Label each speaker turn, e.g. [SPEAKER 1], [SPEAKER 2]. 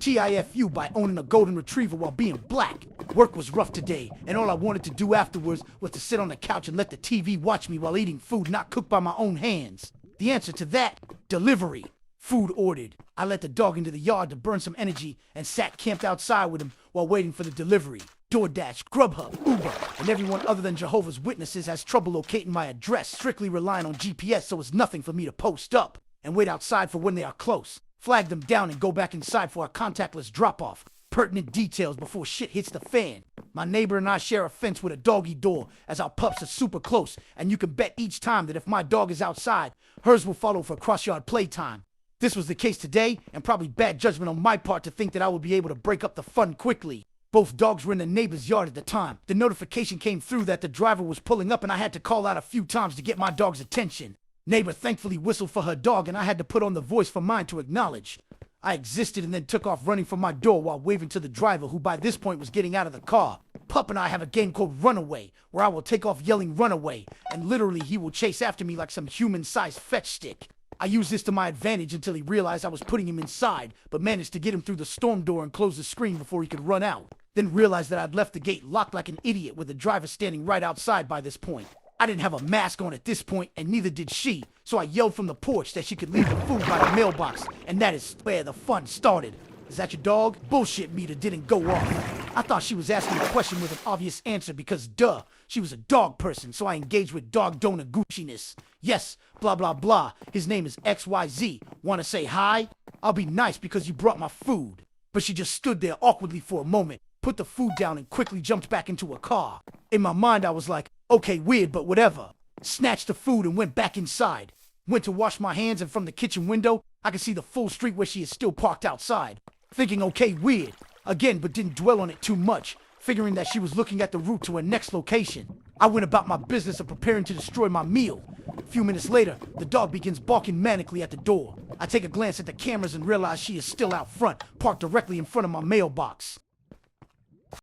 [SPEAKER 1] TIFU by owning a golden retriever while being black. Work was rough today, and all I wanted to do afterwards was to sit on the couch and let the TV watch me while eating food not cooked by my own hands. The answer to that? Delivery. Food ordered. I let the dog into the yard to burn some energy and sat camped outside with him while waiting for the delivery. DoorDash, Grubhub, Uber, and everyone other than Jehovah's Witnesses has trouble locating my address, strictly relying on GPS, so it's nothing for me to post up and wait outside for when they are close. Flag them down and go back inside for a contactless drop-off. Pertinent details before shit hits the fan. My neighbor and I share a fence with a doggy door, as our pups are super close, and you can bet each time that if my dog is outside, hers will follow for cross-yard playtime. This was the case today, and probably bad judgment on my part to think that I would be able to break up the fun quickly. Both dogs were in the neighbor's yard at the time. The notification came through that the driver was pulling up, and I had to call out a few times to get my dog's attention. Neighbor thankfully whistled for her dog, and I had to put on the voice for mine to acknowledge. I existed and then took off running from my door while waving to the driver, who by this point was getting out of the car. Pup and I have a game called Runaway, where I will take off yelling runaway, and literally he will chase after me like some human-sized fetch stick. I used this to my advantage until he realized I was putting him inside, but managed to get him through the storm door and close the screen before he could run out. Then realized that I'd left the gate locked like an idiot with the driver standing right outside by this point. I didn't have a mask on at this point, and neither did she, so I yelled from the porch that she could leave the food by the mailbox, and that is where the fun started. Is that your dog? Bullshit meter didn't go off. I thought she was asking a question with an obvious answer because duh, she was a dog person, so I engaged with dog donor Gucci-ness. Yes, blah blah blah, his name is XYZ. Wanna say hi? I'll be nice because you brought my food. But she just stood there awkwardly for a moment, put the food down and quickly jumped back into a car. In my mind I was like, okay, weird, but whatever. Snatched the food and went back inside. Went to wash my hands, and from the kitchen window, I could see the full street where she is still parked outside. Thinking, okay, weird. Again, but didn't dwell on it too much, figuring that she was looking at the route to her next location. I went about my business of preparing to destroy my meal. A few minutes later, the dog begins barking manically at the door. I take a glance at the cameras and realize she is still out front, parked directly in front of my mailbox.